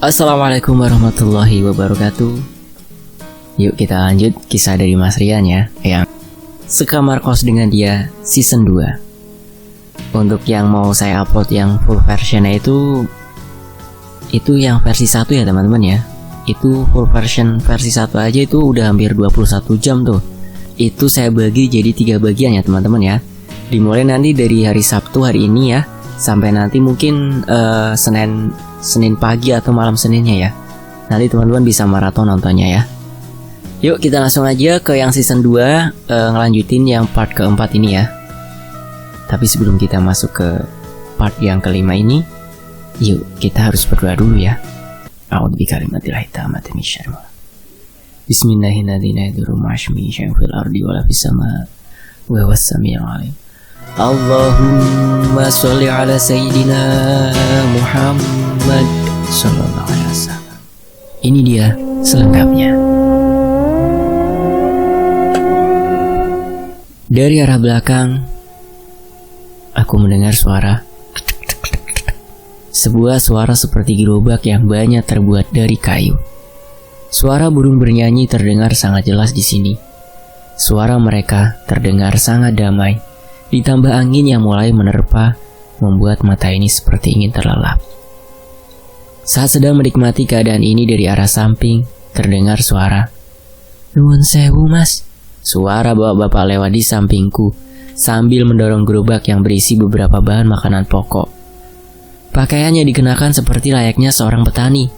Assalamualaikum warahmatullahi wabarakatuh. Yuk kita lanjut kisah dari Mas Rian ya, yang sekamar kos dengan dia season 2. Untuk yang mau saya upload yang full versionnya itu yang versi 1 ya teman-teman ya. Itu full version versi 1 aja itu udah hampir 21 jam tuh. Itu saya bagi jadi 3 bagian ya teman-teman ya. Dimulai nanti dari hari Sabtu hari ini ya, sampai nanti mungkin Senin pagi atau malam Seninnya ya. Nanti teman-teman bisa maraton nontonnya ya. Yuk kita langsung aja ke yang season 2, ngelanjutin yang part keempat ini ya. Tapi sebelum kita masuk ke part yang kelima ini, yuk kita harus berdoa dulu ya. A'udzubikalimatillahit tammati min syarri ma khalaq. Bismillahirrahmanirrahim. Wa huwas samiul alim. Allahumma sholli ala sayyidina Muhammad sallallahu alaihi wasallam. Ini dia selengkapnya. Dari arah belakang aku mendengar suara. Sebuah suara seperti gerobak yang banyak terbuat dari kayu. Suara burung bernyanyi terdengar sangat jelas di sini. Suara mereka terdengar sangat damai. Ditambah angin yang mulai menerpa, membuat mata ini seperti ingin terlelap. Saat sedang menikmati keadaan ini dari arah samping, terdengar suara, "Nuwun sewu mas." Suara bapak-bapak lewat di sampingku, sambil mendorong gerobak yang berisi beberapa bahan makanan pokok. Pakaiannya dikenakan seperti layaknya seorang petani.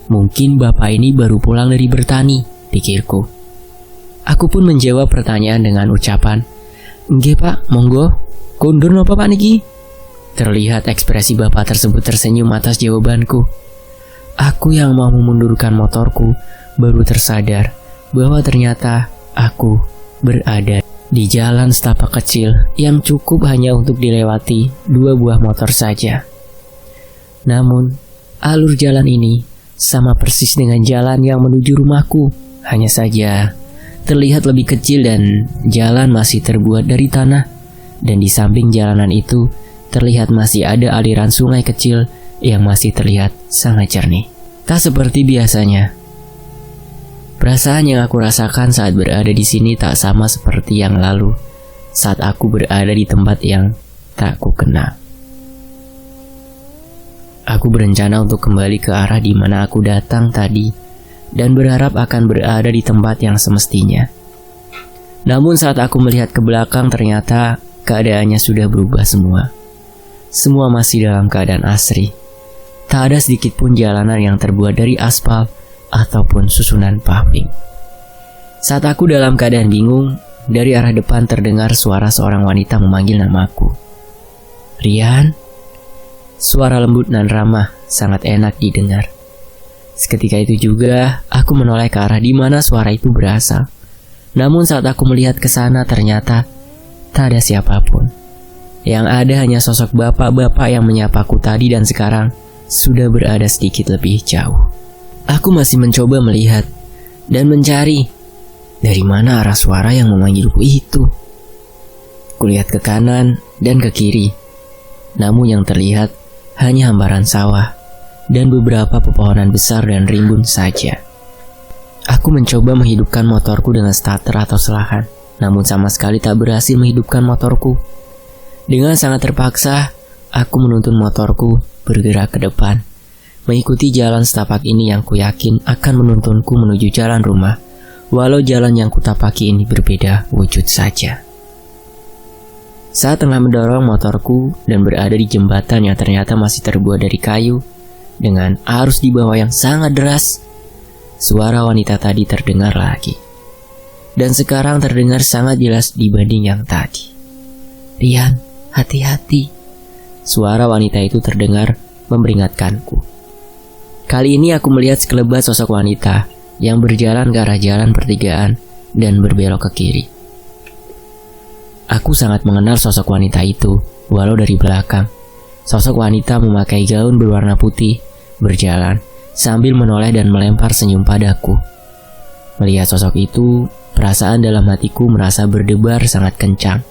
Mungkin bapak ini baru pulang dari bertani, pikirku. Aku pun menjawab pertanyaan dengan ucapan, "Nggih pak, monggo. Kondur napa pak niki?" Terlihat ekspresi bapak tersebut tersenyum atas jawabanku. Aku yang mau memundurkan motorku baru tersadar bahwa ternyata aku berada di jalan setapak kecil yang cukup hanya untuk dilewati 2 buah motor saja. Namun, alur jalan ini sama persis dengan jalan yang menuju rumahku. Hanya saja terlihat lebih kecil dan jalan masih terbuat dari tanah. Dan di samping jalanan itu terlihat masih ada aliran sungai kecil yang masih terlihat sangat jernih. Tak seperti biasanya. Perasaan yang aku rasakan saat berada di sini tak sama seperti yang lalu saat aku berada di tempat yang tak ku kenal. Aku berencana untuk kembali ke arah di mana aku datang tadi dan berharap akan berada di tempat yang semestinya. Namun saat aku melihat ke belakang ternyata keadaannya sudah berubah semua. Semua masih dalam keadaan asri. Tak ada sedikit pun jalanan yang terbuat dari aspal ataupun susunan paving. Saat aku dalam keadaan bingung, dari arah depan terdengar suara seorang wanita memanggil namaku. "Rian?" Suara lembut dan ramah, sangat enak didengar. Seketika itu juga, aku menoleh ke arah di mana suara itu berasal. Namun saat aku melihat ke sana ternyata tak ada siapapun. Yang ada hanya sosok bapak-bapak yang menyapaku tadi dan sekarang sudah berada sedikit lebih jauh. Aku masih mencoba melihat dan mencari dari mana arah suara yang memanggilku itu. Kulihat ke kanan dan ke kiri, namun yang terlihat hanya hamparan sawah dan beberapa pepohonan besar dan rimbun saja. Aku mencoba menghidupkan motorku dengan starter atau selahan, namun sama sekali tak berhasil menghidupkan motorku. Dengan sangat terpaksa, aku menuntun motorku bergerak ke depan, mengikuti jalan setapak ini yang kuyakin akan menuntunku menuju jalan rumah, walau jalan yang kutapaki ini berbeda wujud saja. Saat tengah mendorong motorku dan berada di jembatan yang ternyata masih terbuat dari kayu, dengan arus di bawah yang sangat deras, suara wanita tadi terdengar lagi. Dan sekarang terdengar sangat jelas dibanding yang tadi. "Rian, hati-hati." Suara wanita itu terdengar memperingatkanku. Kali ini aku melihat sekelebat sosok wanita yang berjalan ke arah jalan pertigaan dan berbelok ke kiri. Aku sangat mengenal sosok wanita itu, walau dari belakang. Sosok wanita memakai gaun berwarna putih, berjalan, sambil menoleh dan melempar senyum padaku. Melihat sosok itu, perasaan dalam hatiku merasa berdebar sangat kencang.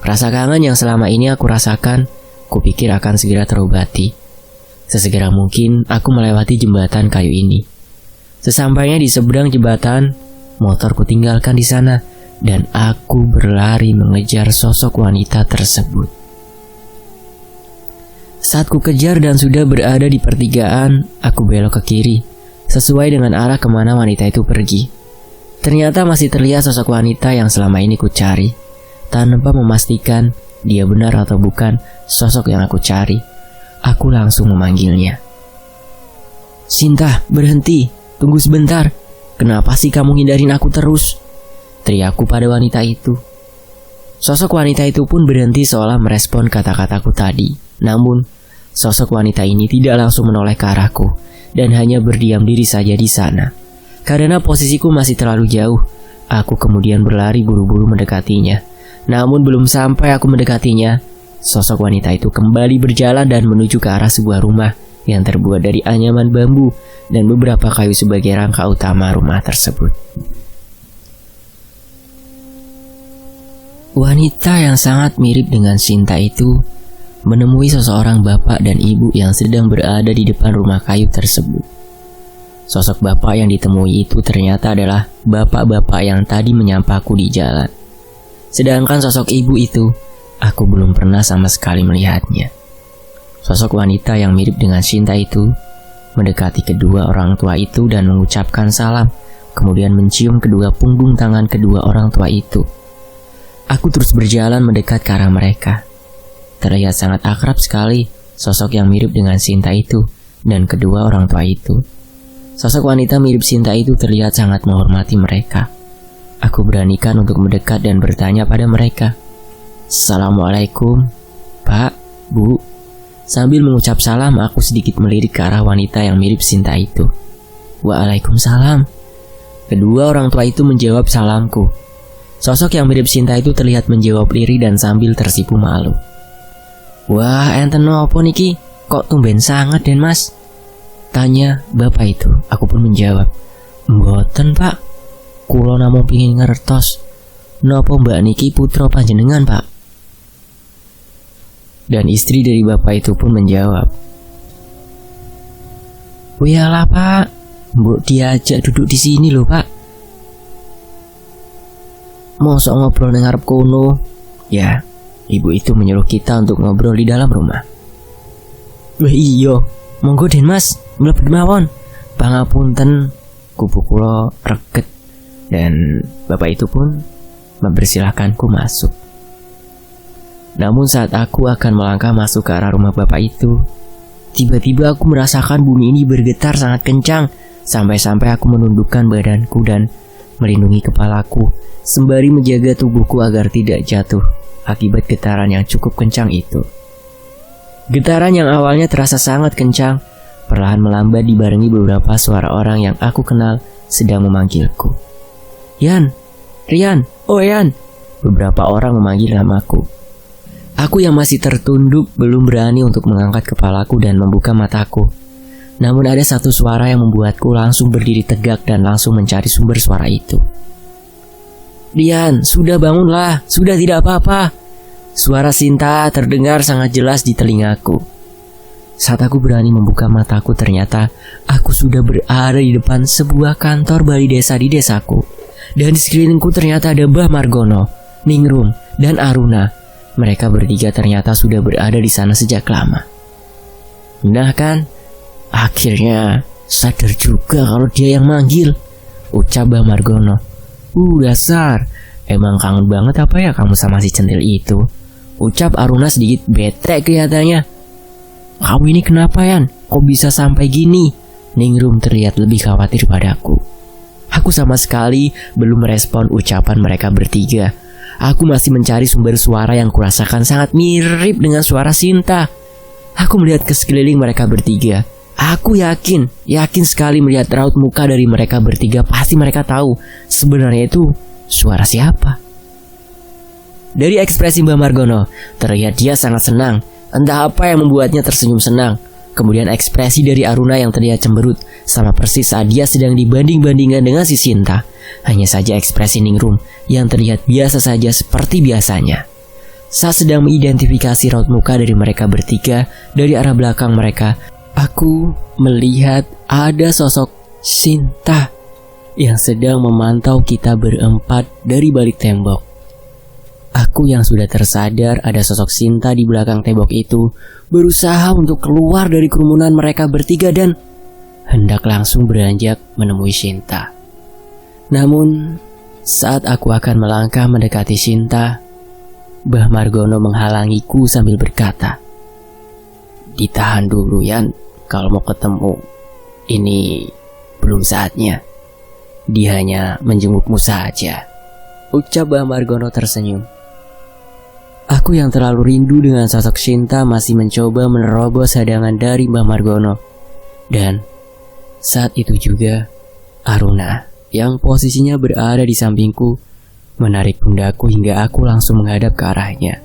Rasa kangen yang selama ini aku rasakan, kupikir akan segera terobati. Sesegera mungkin aku melewati jembatan kayu ini. Sesampainya di seberang jembatan, motorku tinggalkan di sana dan aku berlari mengejar sosok wanita tersebut. Saat ku kejar dan sudah berada di pertigaan, aku belok ke kiri, sesuai dengan arah kemana wanita itu pergi. Ternyata masih terlihat sosok wanita yang selama ini ku cari. Tanpa memastikan dia benar atau bukan sosok yang aku cari, aku langsung memanggilnya. "Sinta, berhenti, tunggu sebentar. Kenapa sih kamu hindarin aku terus?" teriakku pada wanita itu. Sosok wanita itu pun berhenti seolah merespon kata-kataku tadi. Namun, sosok wanita ini tidak langsung menoleh ke arahku dan hanya berdiam diri saja di sana. Karena posisiku masih terlalu jauh, aku kemudian berlari buru-buru mendekatinya. Namun belum sampai aku mendekatinya, sosok wanita itu kembali berjalan dan menuju ke arah sebuah rumah yang terbuat dari anyaman bambu dan beberapa kayu sebagai rangka utama rumah tersebut. Wanita yang sangat mirip dengan Sinta itu menemui seseorang bapak dan ibu yang sedang berada di depan rumah kayu tersebut. Sosok bapak yang ditemui itu ternyata adalah bapak-bapak yang tadi menyampaku di jalan. Sedangkan sosok ibu itu, aku belum pernah sama sekali melihatnya. Sosok wanita yang mirip dengan Sinta itu mendekati kedua orang tua itu dan mengucapkan salam, kemudian mencium kedua punggung tangan kedua orang tua itu. Aku terus berjalan mendekat ke arah mereka. Terlihat sangat akrab sekali sosok yang mirip dengan Sinta itu dan kedua orang tua itu. Sosok wanita mirip Sinta itu terlihat sangat menghormati mereka. Aku beranikan untuk mendekat dan bertanya pada mereka. "Assalamualaikum, Pak, Bu." Sambil mengucap salam, aku sedikit melirik ke arah wanita yang mirip Sinta itu. "Waalaikumsalam." Kedua orang tua itu menjawab salamku. Sosok yang mirip Sinta itu terlihat menjawab lirih dan sambil tersipu malu. "Wah, enten nopo niki? Kok tumben sangat den mas?" tanya bapak itu. Aku pun menjawab, "Mboten pak, kulo namung pingin ngertos nopo mbak niki putra panjenengan pak." Dan istri dari bapak itu pun menjawab, "Iyalah pak, mbok diajak duduk di sini loh pak. Mosok ngobrol nang ngarep kono." Ya, ibu itu menyuruh kita untuk ngobrol di dalam rumah. "Wah iya, monggo den mas, mlebet mawon. Pangapunten, kupu kula reget." Dan bapak itu pun mempersilahkanku masuk. Namun saat aku akan melangkah masuk ke arah rumah bapak itu, tiba-tiba aku merasakan bumi ini bergetar sangat kencang, sampai-sampai aku menundukkan badanku dan melindungi kepalaku sembari menjaga tubuhku agar tidak jatuh akibat getaran yang cukup kencang itu. Getaran yang awalnya terasa sangat kencang, perlahan melambat dibarengi beberapa suara orang yang aku kenal sedang memanggilku. "Yan, Rian, oh Yan." Beberapa orang memanggil namaku. Aku yang masih tertunduk belum berani untuk mengangkat kepalaku dan membuka mataku. Namun ada satu suara yang membuatku langsung berdiri tegak dan langsung mencari sumber suara itu. "Rian, sudah bangunlah, sudah tidak apa-apa." Suara Sinta terdengar sangat jelas di telingaku. Saat aku berani membuka mataku, ternyata aku sudah berada di depan sebuah kantor balai desa di desaku. Dan di sekelilingku ternyata ada Mbah Margono, Ningrum, dan Aruna. Mereka bertiga ternyata sudah berada di sana sejak lama. "Nah kan, akhirnya sadar juga kalau dia yang manggil," ucap Mbah Margono. Dasar, emang kangen banget apa ya kamu sama si centil itu?" ucap Aruna sedikit bete kelihatannya. "Kamu ini kenapa Yan? Kok bisa sampai gini?" Ningrum terlihat lebih khawatir padaku. Aku sama sekali belum merespon ucapan mereka bertiga. Aku masih mencari sumber suara yang kurasakan sangat mirip dengan suara Sinta. Aku melihat ke sekeliling mereka bertiga. Aku yakin sekali melihat raut muka dari mereka bertiga. Pasti mereka tahu sebenarnya itu suara siapa. Dari ekspresi Mbah Margono, terlihat dia sangat senang. Entah apa yang membuatnya tersenyum senang. Kemudian ekspresi dari Aruna yang terlihat cemberut, sama persis saat dia sedang dibanding-bandingkan dengan si Sinta. Hanya saja ekspresi Ningrum yang terlihat biasa saja seperti biasanya. Saat sedang mengidentifikasi raut muka dari mereka bertiga, dari arah belakang mereka Aku melihat ada sosok Sinta yang sedang memantau kita berempat dari balik tembok. Aku yang sudah tersadar ada sosok Sinta di belakang tembok itu berusaha untuk keluar dari kerumunan mereka bertiga dan hendak langsung beranjak menemui Sinta. Namun saat aku akan melangkah mendekati Sinta, Mbah Margono menghalangiku sambil berkata, "Ditahan dulu Yan, kalau mau ketemu. Ini belum saatnya. Dia hanya menjengukmu saja," ucap Mbah Margono tersenyum. Aku yang terlalu rindu dengan sosok Sinta masih mencoba menerobos hadangan dari Mbah Margono. Dan saat itu juga Aruna yang posisinya berada di sampingku menarik pundakku hingga aku langsung menghadap ke arahnya.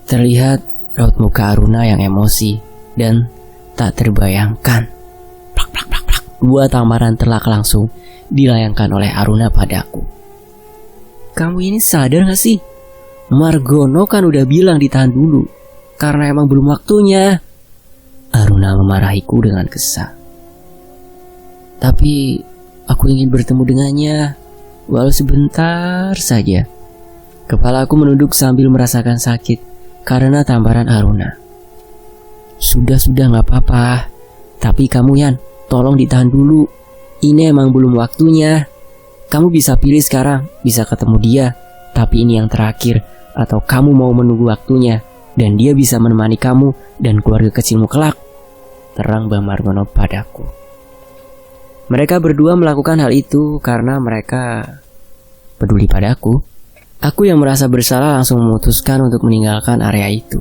Terlihat raut muka Aruna yang emosi dan tak terbayangkan. Plak, plak, plak, plak. 2 tamparan telak langsung dilayangkan oleh Aruna padaku. "Kamu ini sadar gak sih? Margono kan udah bilang ditahan dulu karena emang belum waktunya." Aruna memarahiku dengan kesal. "Tapi aku ingin bertemu dengannya, walau sebentar saja." Kepalaku menunduk sambil merasakan sakit karena tamparan Aruna. Sudah gak apa-apa. Tapi kamu Yan, tolong ditahan dulu. Ini emang belum waktunya. Kamu bisa pilih sekarang, bisa ketemu dia, tapi ini yang terakhir. Atau kamu mau menunggu waktunya dan dia bisa menemani kamu dan keluarga kecilmu kelak, terang Mbah Margono padaku. Mereka berdua melakukan hal itu karena mereka peduli padaku. Aku yang merasa bersalah langsung memutuskan untuk meninggalkan area itu.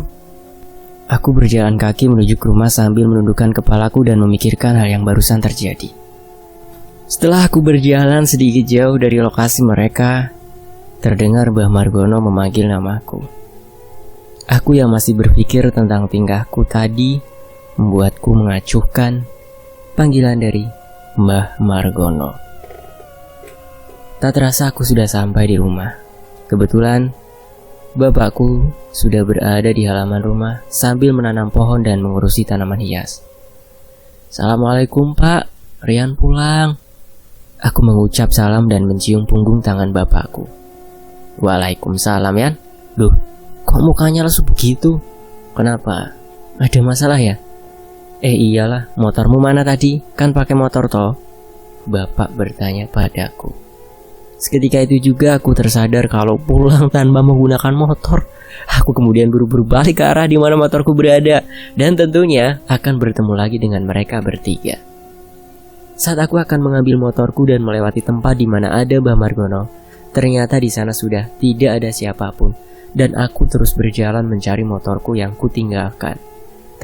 Aku berjalan kaki menuju ke rumah sambil menundukkan kepalaku dan memikirkan hal yang barusan terjadi. Setelah aku berjalan sedikit jauh dari lokasi mereka, terdengar Mbah Margono memanggil namaku. Aku yang masih berpikir tentang tingkahku tadi membuatku mengacuhkan panggilan dari Mbah Margono. Tak terasa aku sudah sampai di rumah. Kebetulan bapakku sudah berada di halaman rumah sambil menanam pohon dan mengurusi tanaman hias. "Assalamualaikum Pak, Rian pulang." Aku mengucap salam dan mencium punggung tangan bapakku. "Waalaikumsalam Yan. Duh, kok mukanya lesu begitu? Kenapa? Ada masalah ya?" Iyalah, motormu mana tadi? Kan pakai motor toh?" Bapak bertanya padaku. Seketika itu juga aku tersadar kalau pulang tanpa menggunakan motor. Aku kemudian buru-buru balik ke arah di mana motorku berada dan tentunya akan bertemu lagi dengan mereka bertiga. Saat aku akan mengambil motorku dan melewati tempat di mana ada Mbah Margono, ternyata di sana sudah tidak ada siapapun dan aku terus berjalan mencari motorku yang kutinggalkan.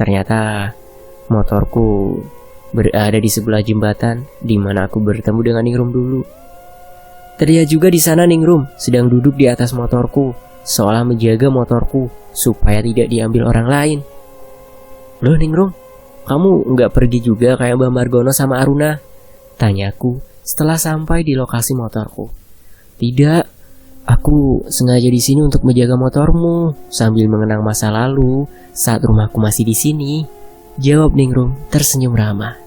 Ternyata motorku berada di sebelah jembatan di mana aku bertemu dengan Ningrum dulu. Terlihat juga di sana Ningrum sedang duduk di atas motorku, seolah menjaga motorku supaya tidak diambil orang lain. "Loh Ningrum, kamu nggak pergi juga kayak Mbah Margono sama Aruna?" tanyaku setelah sampai di lokasi motorku. "Tidak, aku sengaja di sini untuk menjaga motormu sambil mengenang masa lalu saat rumahku masih di sini," jawab Ningrum tersenyum ramah.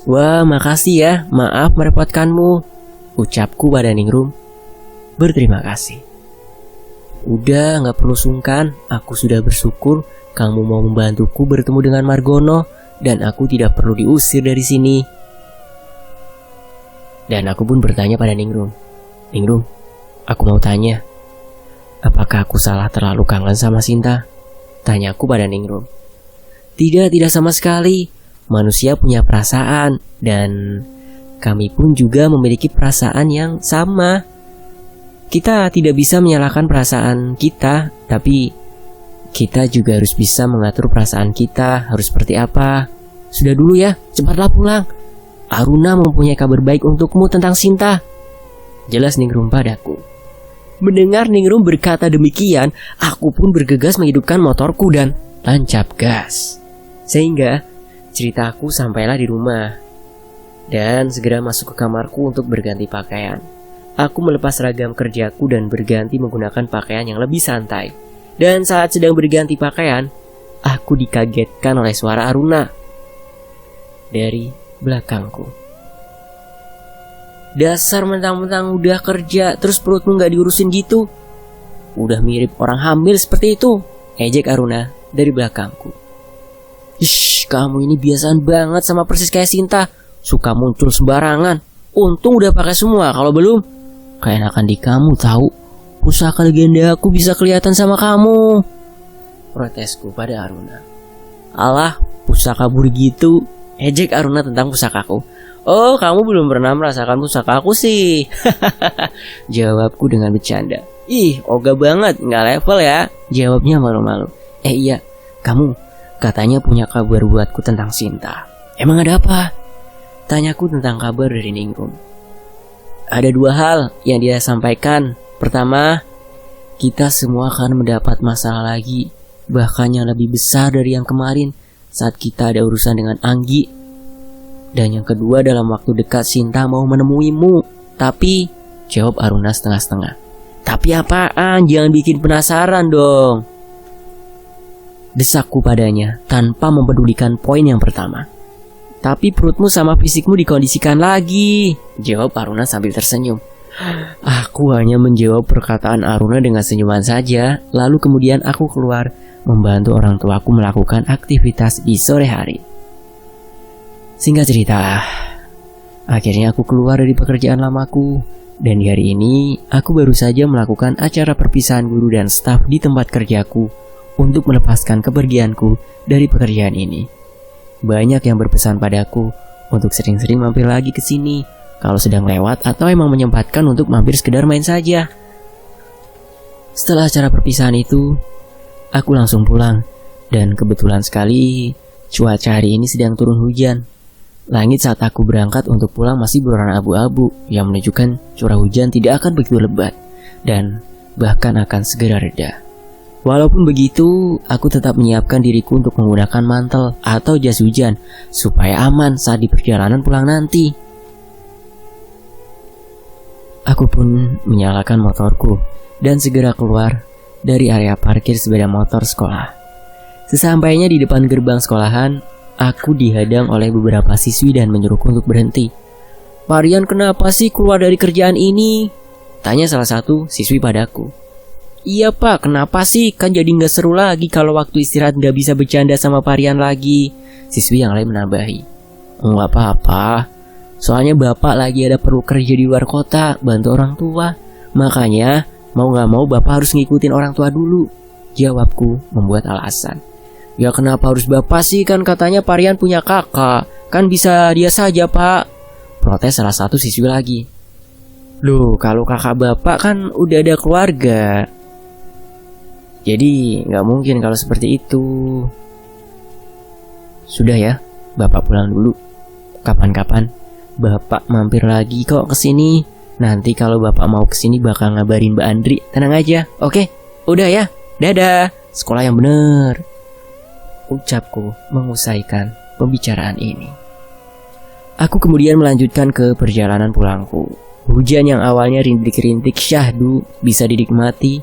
"Wah, makasih ya, maaf merepotkanmu," ucapku pada Ningrum. "Berterima kasih." "Udah, gak perlu sungkan. Aku sudah bersyukur kamu mau membantuku bertemu dengan Margono dan aku tidak perlu diusir dari sini." Dan aku pun bertanya pada Ningrum. "Ningrum, aku mau tanya, apakah aku salah terlalu kangen sama Sinta?" tanyaku pada Ningrum. Tidak sama sekali. Manusia punya perasaan dan kami pun juga memiliki perasaan yang sama. Kita tidak bisa menyalahkan perasaan kita, tapi kita juga harus bisa mengatur perasaan kita harus seperti apa. Sudah dulu ya, cepatlah pulang. Aruna mempunyai kabar baik untukmu tentang Sinta, jelas Ningrum padaku. Mendengar Ningrum berkata demikian, aku pun bergegas menghidupkan motorku dan tancap gas. Sehingga ceritaku sampailah di rumah dan segera masuk ke kamarku untuk berganti pakaian. Aku melepas seragam kerjaku dan berganti menggunakan pakaian yang lebih santai. Dan saat sedang berganti pakaian, aku dikagetkan oleh suara Aruna dari belakangku. Dasar mentang-mentang udah kerja, terus perutmu gak diurusin gitu. Udah mirip orang hamil seperti itu, ejek Aruna dari belakangku. Ish, kamu ini biasaan banget sama persis kayak Sinta. Suka muncul sembarangan. Untung udah pakai semua, kalau belum keenakan di kamu tahu. Pusaka legenda aku bisa kelihatan sama kamu, protesku pada Aruna. Alah, pusaka buri gitu, ejek Aruna tentang pusakaku. Oh, kamu belum pernah merasakan pusaka aku sih. Jawabku dengan bercanda. Ih, ogah banget, gak level ya, jawabnya malu-malu. Iya, kamu katanya punya kabar buatku tentang Sinta. Emang ada apa? Tanyaku tentang kabar dari Ningrum. Ada 2 hal yang dia sampaikan. Pertama, kita semua akan mendapat masalah lagi, bahkan yang lebih besar dari yang kemarin saat kita ada urusan dengan Anggi. Dan yang kedua, dalam waktu dekat Sinta mau menemuimu. Tapi, jawab Aruna setengah-setengah. Tapi apaan? Jangan bikin penasaran dong, desakku padanya tanpa mempedulikan poin yang pertama. Tapi perutmu sama fisikmu dikondisikan lagi, jawab Aruna sambil tersenyum. Aku hanya menjawab perkataan Aruna dengan senyuman saja. Lalu kemudian aku keluar membantu orang tuaku melakukan aktivitas di sore hari. Singkat cerita, akhirnya aku keluar dari pekerjaan lamaku. Dan di hari ini, aku baru saja melakukan acara perpisahan guru dan staf di tempat kerjaku untuk melepaskan kepergianku dari pekerjaan ini. Banyak yang berpesan padaku untuk sering-sering mampir lagi ke sini kalau sedang lewat atau emang menyempatkan untuk mampir sekedar main saja. Setelah acara perpisahan itu, aku langsung pulang. Dan kebetulan sekali, cuaca hari ini sedang turun hujan. Langit saat aku berangkat untuk pulang masih berwarna abu-abu yang menunjukkan curah hujan tidak akan begitu lebat dan bahkan akan segera reda. Walaupun begitu, aku tetap menyiapkan diriku untuk menggunakan mantel atau jas hujan supaya aman saat di perjalanan pulang nanti. Aku pun menyalakan motorku dan segera keluar dari area parkir sepeda motor sekolah. Sesampainya di depan gerbang sekolahan, aku dihadang oleh beberapa siswi dan menyuruhku untuk berhenti. "Parian, kenapa sih keluar dari kerjaan ini?" tanya salah satu siswi padaku. "Iya pak, kenapa sih? Kan jadi gak seru lagi kalau waktu istirahat gak bisa bercanda sama Parian lagi," siswi yang lain menambahi. "Enggak apa-apa, soalnya bapak lagi ada perlu kerja di luar kota, bantu orang tua. Makanya mau gak mau bapak harus ngikutin orang tua dulu," jawabku membuat alasan. "Ya kenapa harus bapak sih? Kan katanya Parian punya kakak. Kan bisa dia saja pak," protes salah satu siswi lagi. "Loh, kalau kakak bapak kan udah ada keluarga, jadi gak mungkin kalau seperti itu." "Sudah ya, bapak pulang dulu. Kapan-kapan bapak mampir lagi kok kesini. Nanti kalau bapak mau kesini bakal ngabarin Mbak Andri. Tenang aja, oke? Udah ya, dadah. Sekolah yang bener," ucapku mengusaikan pembicaraan ini. Aku kemudian melanjutkan ke perjalanan pulangku. Hujan yang awalnya rintik-rintik syahdu bisa dinikmati,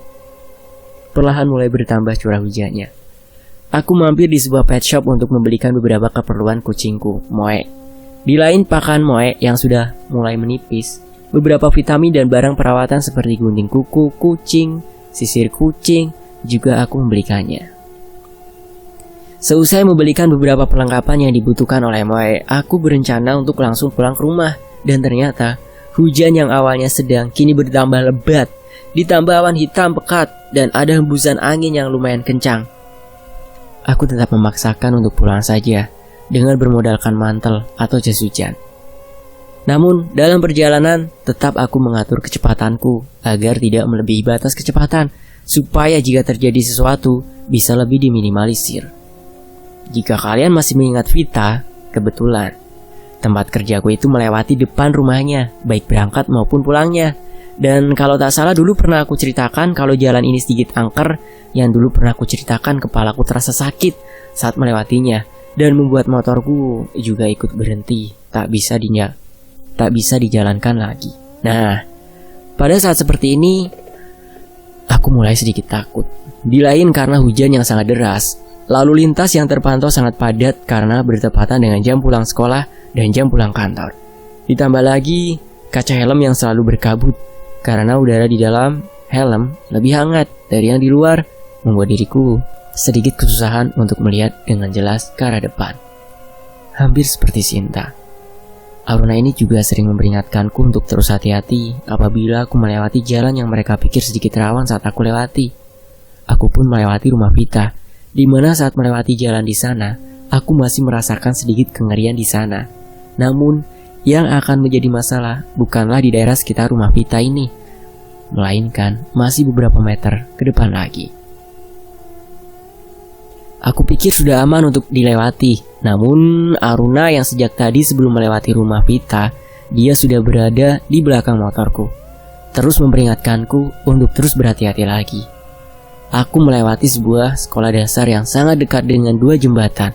perlahan mulai bertambah curah hujannya. Aku mampir di sebuah pet shop untuk membelikan beberapa keperluan kucingku, Moe. Di lain pakan Moe yang sudah mulai menipis, beberapa vitamin dan barang perawatan seperti gunting kuku kucing, sisir kucing, juga aku membelikannya. Seusai membelikan beberapa perlengkapan yang dibutuhkan oleh Moe, aku berencana untuk langsung pulang ke rumah. Dan ternyata, hujan yang awalnya sedang kini bertambah lebat. Ditambah awan hitam pekat dan ada hembusan angin yang lumayan kencang. Aku tetap memaksakan untuk pulang saja dengan bermodalkan mantel atau jas hujan. Namun, dalam perjalanan tetap aku mengatur kecepatanku agar tidak melebihi batas kecepatan, supaya jika terjadi sesuatu bisa lebih diminimalisir. Jika kalian masih mengingat Vita, kebetulan tempat kerjaku itu melewati depan rumahnya, baik berangkat maupun pulangnya. Dan kalau tak salah dulu pernah aku ceritakan kalau jalan ini sedikit angker, yang dulu pernah aku ceritakan kepalaku terasa sakit saat melewatinya dan membuat motorku juga ikut berhenti, tak bisa dijalankan lagi. Nah, pada saat seperti ini aku mulai sedikit takut. Di lain karena hujan yang sangat deras, Lalu lintas yang terpantau sangat padat karena bertepatan dengan jam pulang sekolah dan jam pulang kantor. Ditambah lagi kaca helm yang selalu berkabut karena udara di dalam helm lebih hangat dari yang di luar, membuat diriku sedikit kesusahan untuk melihat dengan jelas ke arah depan. Hampir seperti Sinta, Aruna ini juga sering memperingatkanku untuk terus hati-hati apabila aku melewati jalan yang mereka pikir sedikit rawan saat aku lewati. Aku pun melewati rumah Vita, di mana saat melewati jalan di sana, aku masih merasakan sedikit kengerian di sana. Namun, yang akan menjadi masalah bukanlah di daerah sekitar rumah Vita ini, melainkan masih beberapa meter ke depan lagi. Aku pikir sudah aman untuk dilewati, namun Aruna yang sejak tadi sebelum melewati rumah Vita, dia sudah berada di belakang motorku, terus memperingatkanku untuk terus berhati-hati lagi. Aku melewati sebuah sekolah dasar yang sangat dekat dengan dua jembatan.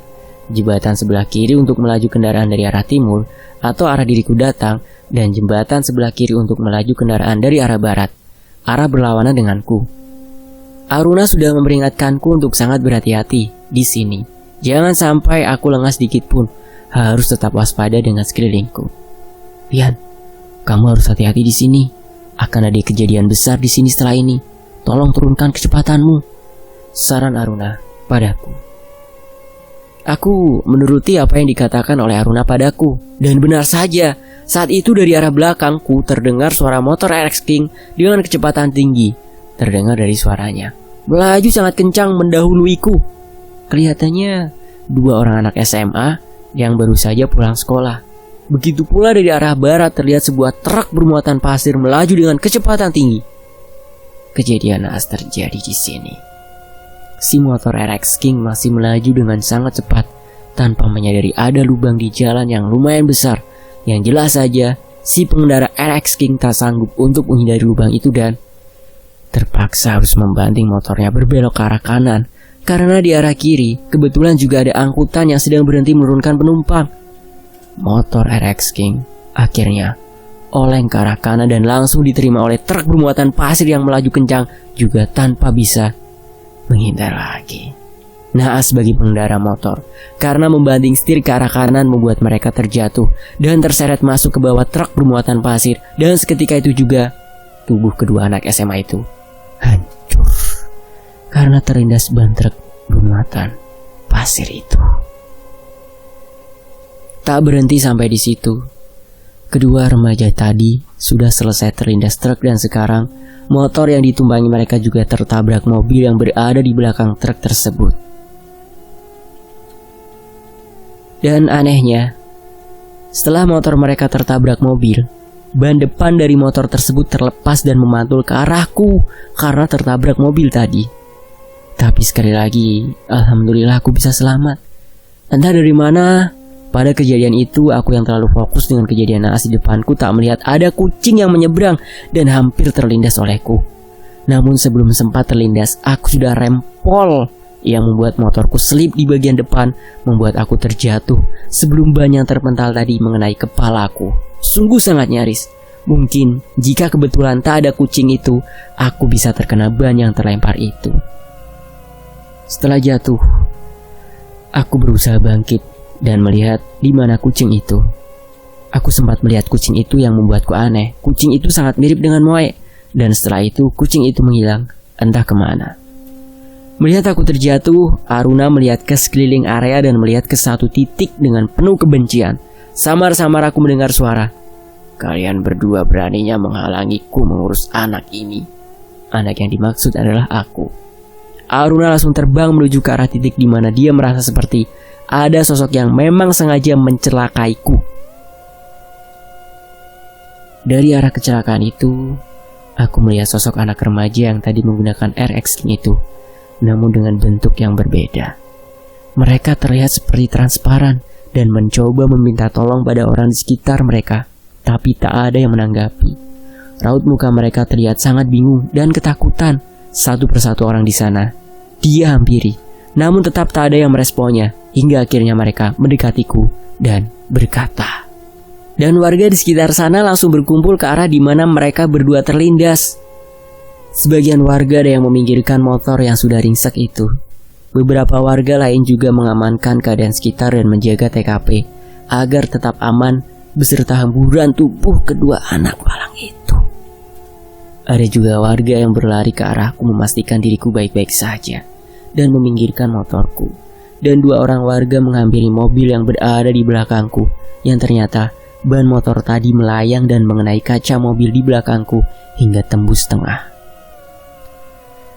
Jembatan sebelah kiri untuk melaju kendaraan dari arah timur atau arah diriku datang, dan jembatan sebelah kiri untuk melaju kendaraan dari arah barat, arah berlawanan denganku. Aruna sudah memperingatkanku untuk sangat berhati-hati di sini. Jangan sampai aku lengah sedikit pun, harus tetap waspada dengan sekelilingku. Pian, kamu harus hati-hati di sini. Akan ada kejadian besar di sini setelah ini. Tolong turunkan kecepatanmu, saran Aruna padaku. Aku menuruti apa yang dikatakan oleh Aruna padaku, dan benar saja, saat itu dari arah belakangku terdengar suara motor RX King dengan kecepatan tinggi. Terdengar dari suaranya, melaju sangat kencang mendahuluiku. Kelihatannya dua orang anak SMA yang baru saja pulang sekolah. Begitu pula dari arah barat terlihat sebuah truk bermuatan pasir melaju dengan kecepatan tinggi. Kejadian naas terjadi di sini. Si motor RX King masih melaju dengan sangat cepat tanpa menyadari ada lubang di jalan yang lumayan besar. Yang jelas saja si pengendara RX King tak sanggup untuk menghindari lubang itu dan terpaksa harus membanting motornya berbelok ke arah kanan. Karena di arah kiri kebetulan juga ada angkutan yang sedang berhenti menurunkan penumpang. Motor RX King akhirnya oleng ke arah kanan dan langsung diterima oleh truk bermuatan pasir yang melaju kencang juga tanpa bisa menghindar lagi. Naas bagi pengendara motor, karena membanting setir ke arah kanan membuat mereka terjatuh dan terseret masuk ke bawah truk bermuatan pasir, dan seketika itu juga tubuh kedua anak SMA itu hancur karena terlindas ban truk bermuatan pasir itu. Tak berhenti sampai di situ. Kedua remaja tadi sudah selesai terlindas truk dan sekarang motor yang ditumpangi mereka juga tertabrak mobil yang berada di belakang truk tersebut. Dan anehnya, setelah motor mereka tertabrak mobil, ban depan dari motor tersebut terlepas dan memantul ke arahku karena tertabrak mobil tadi. Tapi sekali lagi, alhamdulillah aku bisa selamat. Entah dari mana, pada kejadian itu, aku yang terlalu fokus dengan kejadian naas di depanku tak melihat ada kucing yang menyeberang dan hampir terlindas olehku. Namun sebelum sempat terlindas, aku sudah rempol yang membuat motorku selip di bagian depan, membuat aku terjatuh sebelum ban yang terpental tadi mengenai kepalaku. Sungguh sangat nyaris. Mungkin jika kebetulan tak ada kucing itu, aku bisa terkena ban yang terlempar itu. Setelah jatuh, aku berusaha bangkit dan melihat di mana kucing itu. Aku sempat melihat kucing itu yang membuatku aneh. Kucing itu sangat mirip dengan Moe. Dan setelah itu kucing itu menghilang, entah kemana. Melihat aku terjatuh, Aruna melihat ke sekeliling area dan melihat ke satu titik dengan penuh kebencian. Samar-samar aku mendengar suara, "Kalian berdua beraninya menghalangiku mengurus anak ini." Anak yang dimaksud adalah aku. Aruna langsung terbang menuju ke arah titik di mana dia merasa seperti ada sosok yang memang sengaja mencelakaiku. Dari arah kecelakaan itu, aku melihat sosok anak remaja yang tadi menggunakan RX King itu, namun dengan bentuk yang berbeda. Mereka terlihat seperti transparan dan mencoba meminta tolong pada orang di sekitar mereka, tapi tak ada yang menanggapi. Raut muka mereka terlihat sangat bingung dan ketakutan. Satu persatu orang di sana dia hampiri, namun tetap tak ada yang meresponnya, hingga akhirnya mereka mendekatiku dan berkata. Dan warga di sekitar sana langsung berkumpul ke arah di mana mereka berdua terlindas. Sebagian warga ada yang meminggirkan motor yang sudah ringsek itu. Beberapa warga lain juga mengamankan keadaan sekitar dan menjaga TKP agar tetap aman beserta hamburan tubuh kedua anak malang itu. Ada juga warga yang berlari ke arahku memastikan diriku baik-baik saja dan meminggirkan motorku. Dan 2 orang warga menghampiri mobil yang berada di belakangku yang ternyata ban motor tadi melayang dan mengenai kaca mobil di belakangku hingga tembus tengah.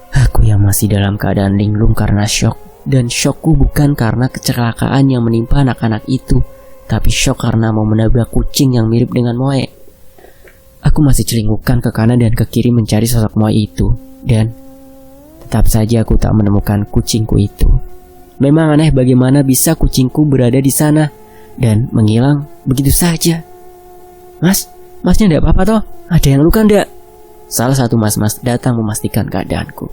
Aku yang masih dalam keadaan linglung karena syok, dan syokku bukan karena kecelakaan yang menimpa anak-anak itu, tapi syok karena mau menabrak kucing yang mirip dengan Moe. Aku masih celingukan ke kanan dan ke kiri mencari sosok Moe itu, dan tetap saja aku tak menemukan kucingku itu. Memang aneh bagaimana bisa kucingku berada di sana dan menghilang begitu saja. Masnya enggak apa-apa toh? Ada yang luka enggak? Salah satu mas-mas datang memastikan keadaanku.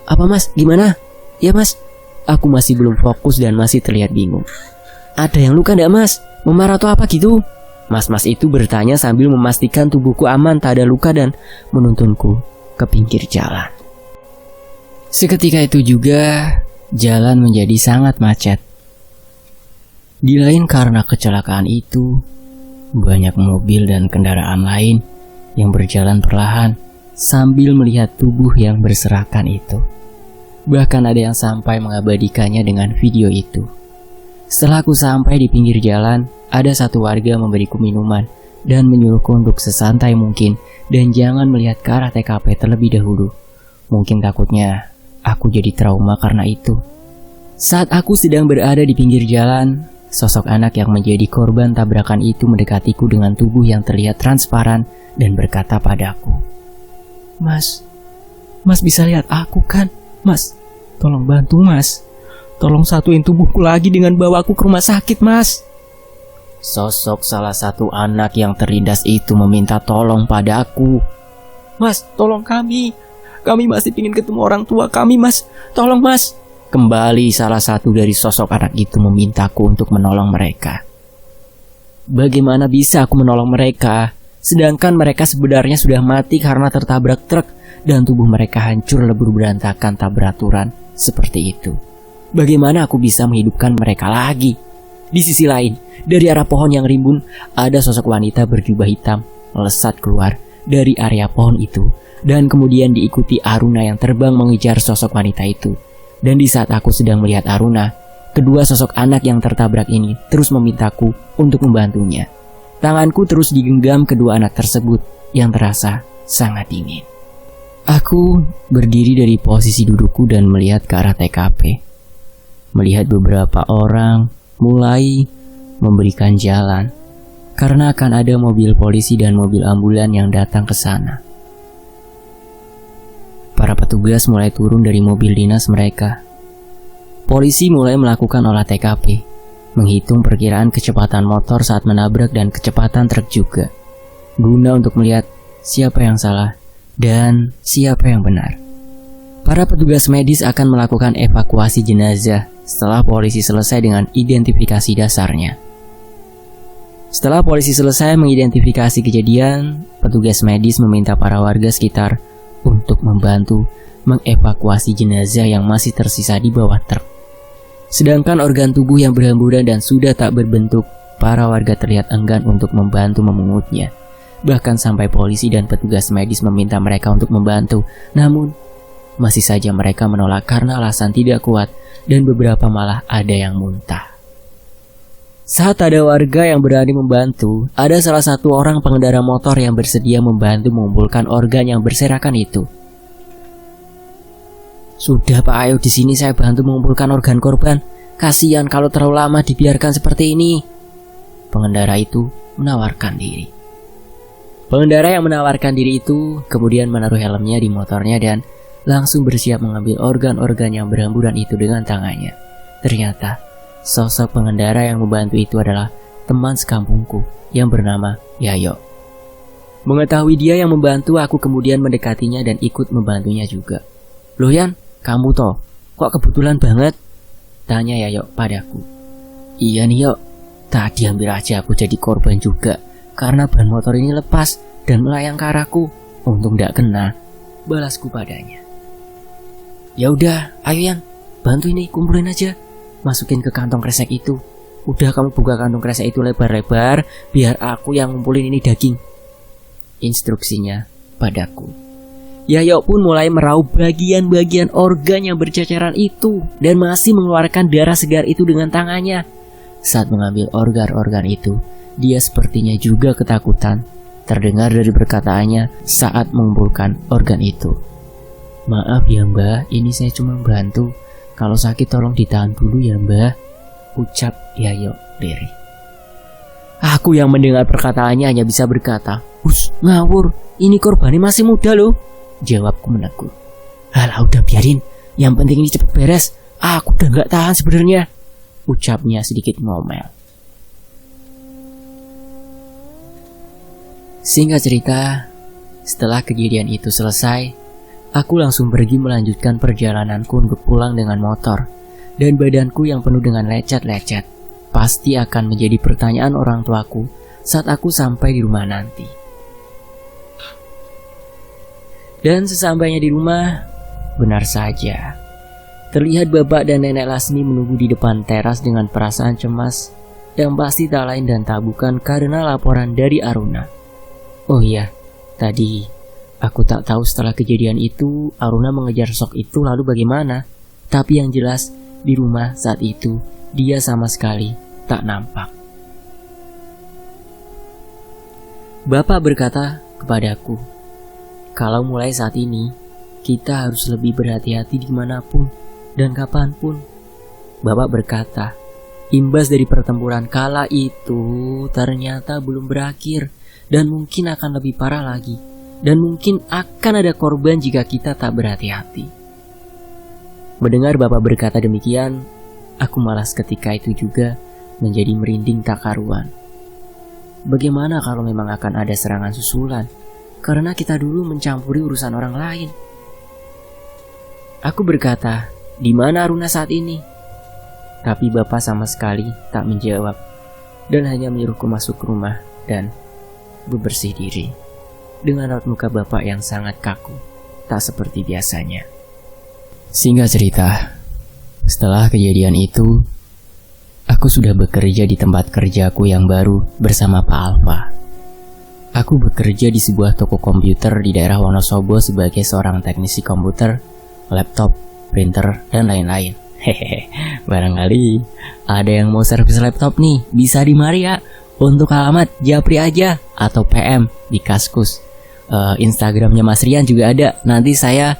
Apa mas? Gimana? Ya mas, aku masih belum fokus dan masih terlihat bingung. Ada yang luka enggak mas? Memarah atau apa gitu? Mas-mas itu bertanya sambil memastikan tubuhku aman tak ada luka dan menuntunku ke pinggir jalan. Seketika itu juga jalan menjadi sangat macet. Di lain karena kecelakaan itu, banyak mobil dan kendaraan lain yang berjalan perlahan sambil melihat tubuh yang berserakan itu. Bahkan ada yang sampai mengabadikannya dengan video itu. Setelah aku sampai di pinggir jalan, ada satu warga memberiku minuman dan menyuruhku untuk sesantai mungkin dan jangan melihat ke arah TKP terlebih dahulu. Mungkin takutnya aku jadi trauma karena itu. Saat aku sedang berada di pinggir jalan, sosok anak yang menjadi korban tabrakan itu mendekatiku dengan tubuh yang terlihat transparan dan berkata padaku, Mas bisa lihat aku kan? Mas, tolong bantu mas. Tolong satuin tubuhku lagi dengan bawaku ke rumah sakit mas. Sosok salah satu anak yang terlindas itu meminta tolong padaku. Mas, tolong kami. Kami masih ingin ketemu orang tua kami mas. Tolong mas. Kembali salah satu dari sosok anak itu memintaku untuk menolong mereka. Bagaimana bisa aku menolong mereka? Sedangkan mereka sebenarnya sudah mati karena tertabrak truk dan tubuh mereka hancur lebur berantakan tak beraturan seperti itu. Bagaimana aku bisa menghidupkan mereka lagi? Di sisi lain, dari arah pohon yang rimbun, ada sosok wanita berjubah hitam melesat keluar dari area pohon itu dan kemudian diikuti Aruna yang terbang mengejar sosok wanita itu. Dan di saat aku sedang melihat Aruna, kedua sosok anak yang tertabrak ini terus memintaku untuk membantunya. Tanganku terus digenggam kedua anak tersebut yang terasa sangat dingin. Aku berdiri dari posisi dudukku dan melihat ke arah TKP. Melihat beberapa orang mulai memberikan jalan karena akan ada mobil polisi dan mobil ambulan yang datang ke sana. Para petugas mulai turun dari mobil dinas mereka. Polisi mulai melakukan olah TKP, menghitung perkiraan kecepatan motor saat menabrak dan kecepatan truk juga, guna untuk melihat siapa yang salah dan siapa yang benar. Para petugas medis akan melakukan evakuasi jenazah setelah polisi selesai dengan identifikasi dasarnya. Setelah polisi selesai mengidentifikasi kejadian, petugas medis meminta para warga sekitar untuk membantu mengevakuasi jenazah yang masih tersisa di bawah truk. Sedangkan organ tubuh yang berhamburan dan sudah tak berbentuk, para warga terlihat enggan untuk membantu memungutnya. Bahkan sampai polisi dan petugas medis meminta mereka untuk membantu, namun masih saja mereka menolak karena alasan tidak kuat dan beberapa malah ada yang muntah. Saat ada warga yang berani membantu, ada salah satu orang pengendara motor yang bersedia membantu mengumpulkan organ yang berserakan itu. Sudah Pak, ayo di sini saya bantu mengumpulkan organ korban. Kasihan kalau terlalu lama dibiarkan seperti ini. Pengendara itu menawarkan diri. Pengendara yang menawarkan diri itu kemudian menaruh helmnya di motornya dan langsung bersiap mengambil organ-organ yang berhamburan itu dengan tangannya. Ternyata sosok pengendara yang membantu itu adalah teman sekampungku yang bernama Yayo. Mengetahui dia yang membantu, aku kemudian mendekatinya dan ikut membantunya juga. Loh Yan, kamu toh, kok kebetulan banget? Tanya Yayo padaku. Iya nih Yo, tadi hampir aja aku jadi korban juga karena ban motor ini lepas dan melayang ke arahku. Untung gak kena, balasku padanya. Ya udah, ayo Yan, bantu ini, kumpulin aja. Masukin ke kantong kresek itu. Udah kamu buka kantong kresek itu lebar-lebar, biar aku yang ngumpulin ini daging. Instruksinya padaku. Yayo pun mulai meraup bagian-bagian organ yang berceceran itu dan masih mengeluarkan darah segar itu dengan tangannya. Saat mengambil organ-organ itu, dia sepertinya juga ketakutan. Terdengar dari perkataannya saat mengumpulkan organ itu. Maaf ya mbak, ini saya cuma bantu. Kalau sakit tolong ditahan dulu ya mbak, ucap Yayo lirih. Aku yang mendengar perkataannya hanya bisa berkata, ngawur, ini korbannya masih muda loh. Jawabku menegur. Halah udah biarin, yang penting ini cepet beres. Aku udah gak tahan sebenarnya, ucapnya sedikit ngomel. Singkat cerita, setelah kejadian itu selesai, aku langsung pergi melanjutkan perjalananku untuk pulang dengan motor. Dan badanku yang penuh dengan lecet-lecet pasti akan menjadi pertanyaan orang tuaku saat aku sampai di rumah nanti. Dan sesampainya di rumah, benar saja, terlihat bapak dan nenek Lasmi menunggu di depan teras dengan perasaan cemas yang pasti tak lain dan tak bukan karena laporan dari Aruna. Oh iya, tadi aku tak tahu setelah kejadian itu Aruna mengejar sosok itu lalu bagaimana. Tapi yang jelas di rumah saat itu dia sama sekali tak nampak. Bapak berkata kepadaku, kalau mulai saat ini kita harus lebih berhati-hati dimanapun dan kapanpun. Bapak berkata, imbas dari pertempuran kala itu ternyata belum berakhir dan mungkin akan lebih parah lagi. Dan mungkin akan ada korban jika kita tak berhati-hati. Mendengar Bapak berkata demikian, aku malas ketika itu juga menjadi merinding tak karuan. Bagaimana kalau memang akan ada serangan susulan? Karena kita dulu mencampuri urusan orang lain. Aku berkata, di mana Aruna saat ini? Tapi Bapak sama sekali tak menjawab dan hanya menyuruhku masuk ke rumah dan bebersih diri. Dengan raut muka Bapak yang sangat kaku, tak seperti biasanya. Singkat cerita, setelah kejadian itu, aku sudah bekerja di tempat kerjaku yang baru bersama Pak Alfa. Aku bekerja di sebuah toko komputer di daerah Wonosobo sebagai seorang teknisi komputer, laptop, printer, dan lain-lain. Hehehe, barangkali ada yang mau servis laptop nih, bisa di Maria. Untuk alamat Japri aja atau PM di Kaskus. Instagramnya Mas Rian juga ada. Nanti saya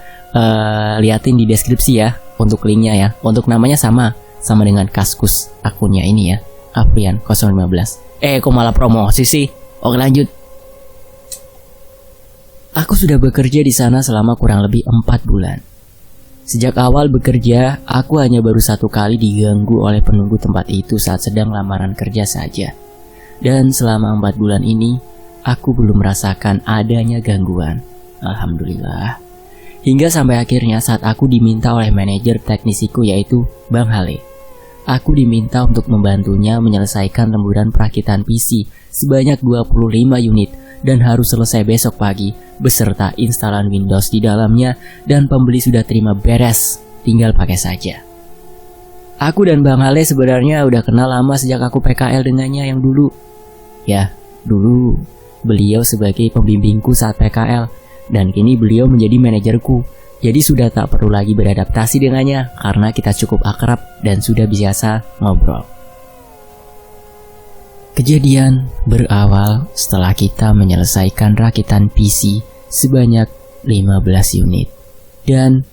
liatin di deskripsi ya untuk linknya ya. Untuk namanya sama dengan Kaskus akunnya ini ya, Afrian 015. Kok malah promosi sih? Oke lanjut. Aku sudah bekerja di sana selama kurang lebih 4 bulan. Sejak awal bekerja, aku hanya baru 1 kali diganggu oleh penunggu tempat itu saat sedang lamaran kerja saja. Dan selama 4 bulan ini, aku belum merasakan adanya gangguan. Alhamdulillah. Hingga sampai akhirnya saat aku diminta oleh manajer teknisiku yaitu Bang Hale. Aku diminta untuk membantunya menyelesaikan lemburan perakitan PC sebanyak 25 unit dan harus selesai besok pagi beserta instalan Windows di dalamnya dan pembeli sudah terima beres, tinggal pakai saja. Aku dan Bang Hale sebenarnya udah kenal lama sejak aku PKL dengannya yang dulu. Ya, dulu beliau sebagai pembimbingku saat PKL dan kini beliau menjadi manajerku. Jadi sudah tak perlu lagi beradaptasi dengannya karena kita cukup akrab dan sudah biasa ngobrol. Kejadian berawal setelah kita menyelesaikan rakitan PC sebanyak 15 unit. Dan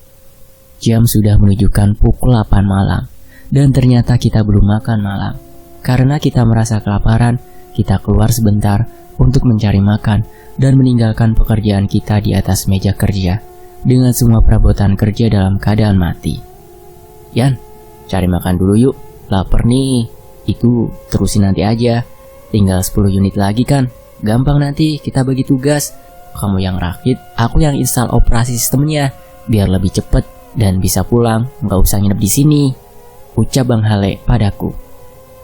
jam sudah menunjukkan pukul 8 malam dan ternyata kita belum makan malam. Karena kita merasa kelaparan, kita keluar sebentar untuk mencari makan dan meninggalkan pekerjaan kita di atas meja kerja dengan semua perabotan kerja dalam keadaan mati. Yan, cari makan dulu yuk, lapar nih. Itu terusin nanti aja, tinggal 10 unit lagi kan, gampang nanti kita bagi tugas. Kamu yang rakit, aku yang install operasi sistemnya, biar lebih cepet dan bisa pulang, nggak usah nginep di sini, ucap Bang Hale padaku.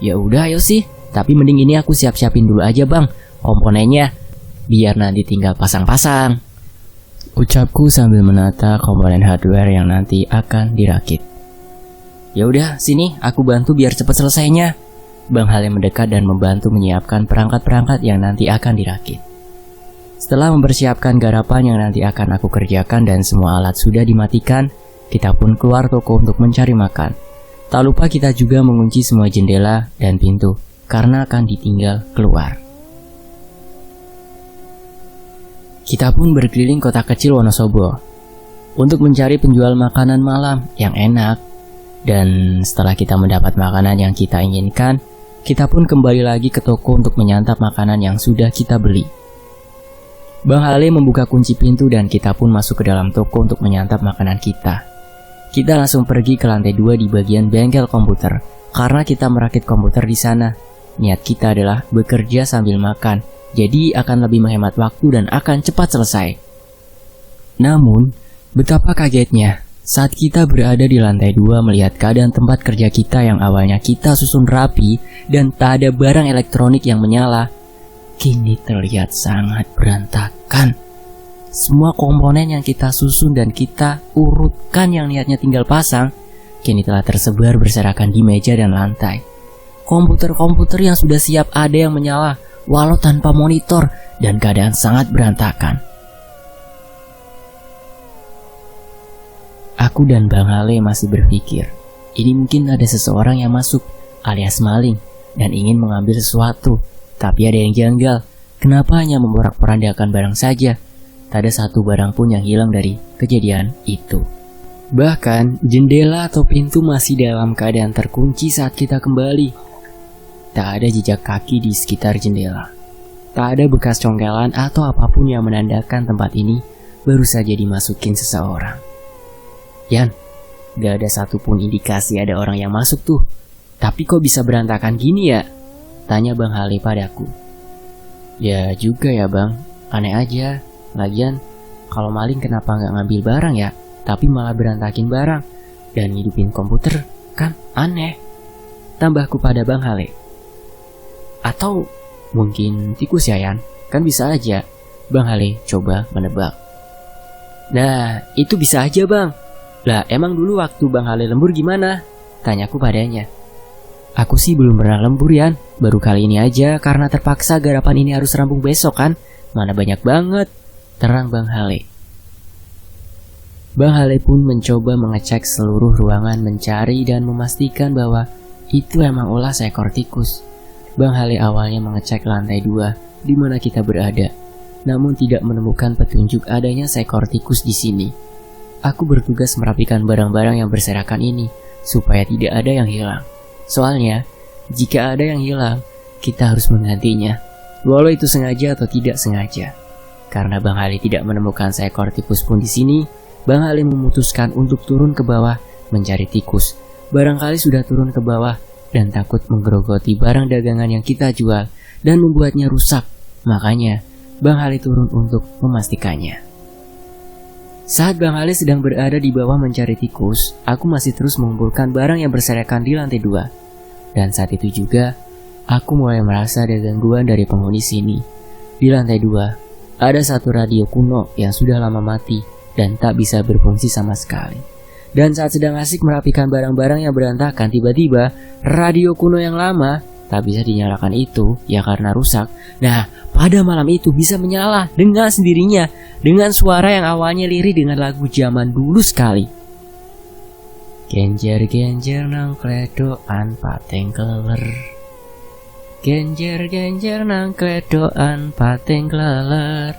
Ya udah ayo sih, tapi mending ini aku siap-siapin dulu aja bang, komponennya, biar nanti tinggal pasang-pasang, ucapku sambil menata komponen hardware yang nanti akan dirakit. Ya udah, sini aku bantu biar cepat selesainya. Bang Hale mendekat dan membantu menyiapkan perangkat-perangkat yang nanti akan dirakit. Setelah mempersiapkan garapan yang nanti akan aku kerjakan dan semua alat sudah dimatikan, kita pun keluar toko untuk mencari makan. Tak lupa kita juga mengunci semua jendela dan pintu karena akan ditinggal keluar. Kita pun berkeliling kota kecil Wonosobo untuk mencari penjual makanan malam yang enak. Dan setelah kita mendapat makanan yang kita inginkan, kita pun kembali lagi ke toko untuk menyantap makanan yang sudah kita beli. Bang Hale membuka kunci pintu dan kita pun masuk ke dalam toko untuk menyantap makanan kita. Kita langsung pergi ke lantai 2 di bagian bengkel komputer karena kita merakit komputer di sana. Niat kita adalah bekerja sambil makan, jadi akan lebih menghemat waktu dan akan cepat selesai. Namun, betapa kagetnya saat kita berada di lantai 2 melihat keadaan tempat kerja kita yang awalnya kita susun rapi dan tak ada barang elektronik yang menyala, kini terlihat sangat berantakan. Semua komponen yang kita susun dan kita urutkan yang niatnya tinggal pasang, kini telah tersebar berserakan di meja dan lantai. Komputer-komputer yang sudah siap ada yang menyala, walau tanpa monitor, dan keadaan sangat berantakan. Aku dan Bang Hale masih berpikir, ini mungkin ada seseorang yang masuk alias maling dan ingin mengambil sesuatu. Tapi ada yang janggal, kenapa hanya memporak-porandakan barang saja? Tak ada satu barang pun yang hilang dari kejadian itu. Bahkan jendela atau pintu masih dalam keadaan terkunci saat kita kembali. Tak ada jejak kaki di sekitar jendela. Tak ada bekas congkelan atau apapun yang menandakan tempat ini baru saja dimasukin seseorang. Yan, gak ada satupun indikasi ada orang yang masuk tuh. Tapi kok bisa berantakan gini ya? Tanya Bang Hale padaku. Ya juga ya bang, aneh aja. Lagian, kalau maling kenapa gak ngambil barang ya? Tapi malah berantakin barang dan hidupin komputer, kan aneh. Tambahku pada Bang Hale. Atau mungkin tikus ya Yan? Kan bisa aja. Bang Hale coba menebak. Nah, itu bisa aja bang. Lah emang dulu waktu Bang Hale lembur gimana? Tanyaku padanya. Aku sih belum pernah lembur Yan, baru kali ini aja karena terpaksa garapan ini harus rampung besok kan. Mana banyak banget, terang Bang Hale. Bang Hale pun mencoba mengecek seluruh ruangan mencari dan memastikan bahwa itu emang ulah seekor tikus. Bang Hale awalnya mengecek lantai 2 di mana kita berada, namun tidak menemukan petunjuk adanya seekor tikus di sini. Aku bertugas merapikan barang-barang yang berserakan ini supaya tidak ada yang hilang. Soalnya, jika ada yang hilang, kita harus menggantinya, walau itu sengaja atau tidak sengaja. Karena Bang Hale tidak menemukan seekor tikus pun di sini, Bang Hale memutuskan untuk turun ke bawah mencari tikus. Barangkali sudah turun ke bawah dan takut menggerogoti barang dagangan yang kita jual dan membuatnya rusak. Makanya, Bang Hale turun untuk memastikannya. Saat Bang Hale sedang berada di bawah mencari tikus, aku masih terus mengumpulkan barang yang berserakan di lantai 2. Dan saat itu juga, aku mulai merasa ada gangguan dari penghuni sini. Di lantai 2, ada satu radio kuno yang sudah lama mati dan tak bisa berfungsi sama sekali. Dan saat sedang asik merapikan barang-barang yang berantakan, tiba-tiba radio kuno yang lama tak bisa dinyalakan itu ya karena rusak. Nah, pada malam itu bisa menyala dengan sendirinya dengan suara yang awalnya lirih dengan lagu zaman dulu sekali. Genjer-genjer nang kledoan pateng keler. Genjer-genjer nang kledoan pateng keler.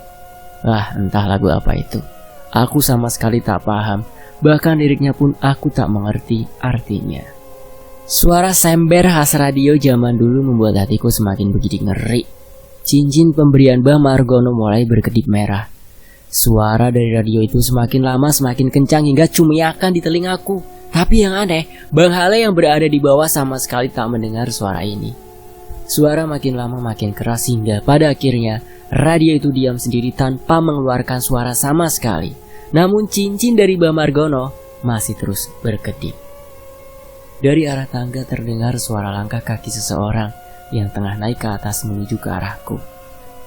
Wah, entah lagu apa itu. Aku sama sekali tak paham. Bahkan liriknya pun aku tak mengerti artinya. Suara sember khas radio zaman dulu membuat hatiku semakin begitu ngeri. Cincin pemberian Bang Margono mulai berkedip merah. Suara dari radio itu semakin lama semakin kencang hingga cumiakan di telingaku. Tapi yang aneh, Bang Hale yang berada di bawah sama sekali tak mendengar suara ini. Suara makin lama makin keras hingga pada akhirnya radio itu diam sendiri tanpa mengeluarkan suara sama sekali. Namun cincin dari Bang Margono masih terus berkedip. Dari arah tangga terdengar suara langkah kaki seseorang yang tengah naik ke atas menuju ke arahku.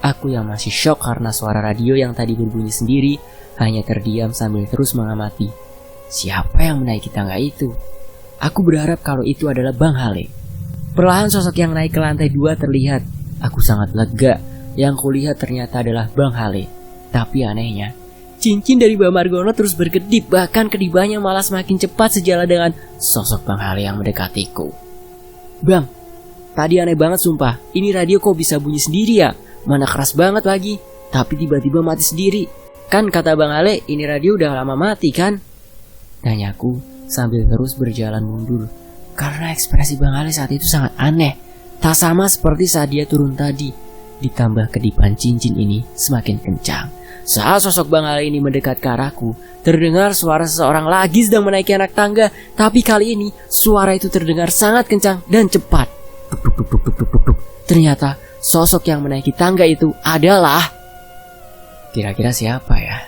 Aku yang masih syok karena suara radio yang tadi berbunyi sendiri hanya terdiam sambil terus mengamati. Siapa yang menaiki tangga itu? Aku berharap kalau itu adalah Bang Hale. Perlahan sosok yang naik ke lantai 2 terlihat. Aku sangat lega. Yang kulihat ternyata adalah Bang Hale. Tapi anehnya, cincin dari Bang Margono terus berkedip. Bahkan kedipnya malah semakin cepat sejalan dengan sosok Bang Hale yang mendekatiku. Bang, tadi aneh banget sumpah. Ini radio kok bisa bunyi sendiri ya? Mana keras banget lagi. Tapi tiba-tiba mati sendiri. Kan kata Bang Hale, ini radio udah lama mati kan? Tanyaku sambil terus berjalan mundur. Karena ekspresi Bang Hale saat itu sangat aneh. Tak sama seperti saat dia turun tadi. Ditambah kedipan cincin ini semakin kencang. Saat sosok Bang Hale ini mendekat ke arahku, terdengar suara seseorang lagi sedang menaiki anak tangga. Tapi kali ini suara itu terdengar sangat kencang dan cepat. Tuk, tuk, tuk, tuk, tuk, tuk, tuk. Ternyata sosok yang menaiki tangga itu adalah... Kira-kira siapa ya?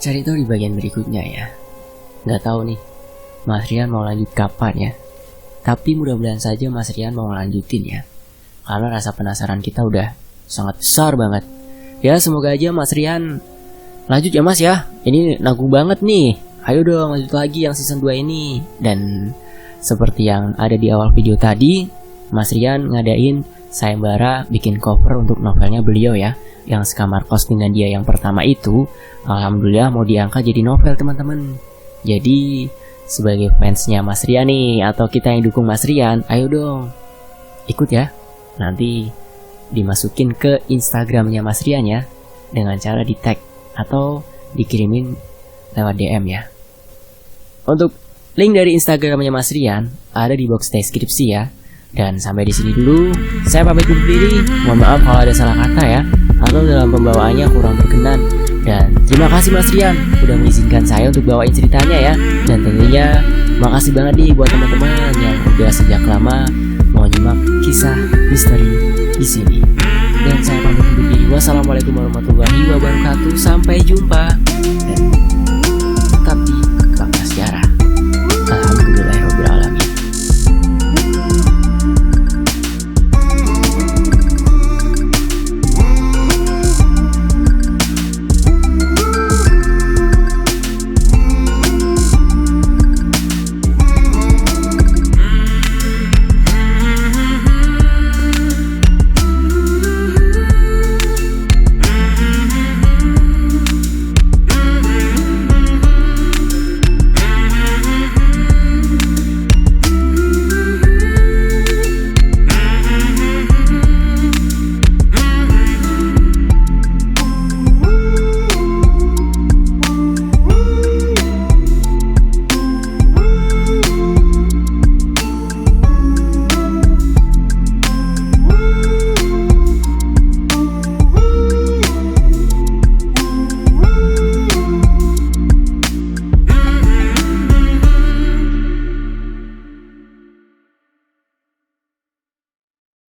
Cari tahu di bagian berikutnya ya. Nggak tahu nih, Mas Rian mau lanjut kapan ya? Tapi mudah-mudahan saja Mas Rian mau lanjutin ya. Karena rasa penasaran kita udah sangat besar banget. Ya semoga aja Mas Rian lanjut ya Mas ya. Ini nanggung banget nih. Ayo dong lanjut lagi yang season 2 ini. Dan seperti yang ada di awal video tadi, Mas Rian ngadain sayembara bikin cover untuk novelnya beliau ya. Yang sekamar kos dengan dia yang pertama itu, alhamdulillah mau diangkat jadi novel teman-teman. Jadi sebagai fansnya Mas Rian nih, atau kita yang dukung Mas Rian, ayo dong ikut ya. Nanti dimasukin ke Instagramnya Mas Rian ya, dengan cara di tag atau dikirimin lewat DM ya. Untuk link dari Instagramnya Mas Rian ada di box deskripsi ya. Dan sampai di sini dulu, saya pamit undur diri. Mohon maaf kalau ada salah kata ya, atau dalam pembawaannya kurang berkenan. Dan terima kasih Mas Rian udah mengizinkan saya untuk bawain ceritanya ya. Dan tentunya makasih banget nih buat teman-teman yang udah sejak lama mau nyimak kisah misteri di sini. Dan saya pamit undur diri. Wassalamualaikum warahmatullahi wabarakatuh. Sampai jumpa. Dan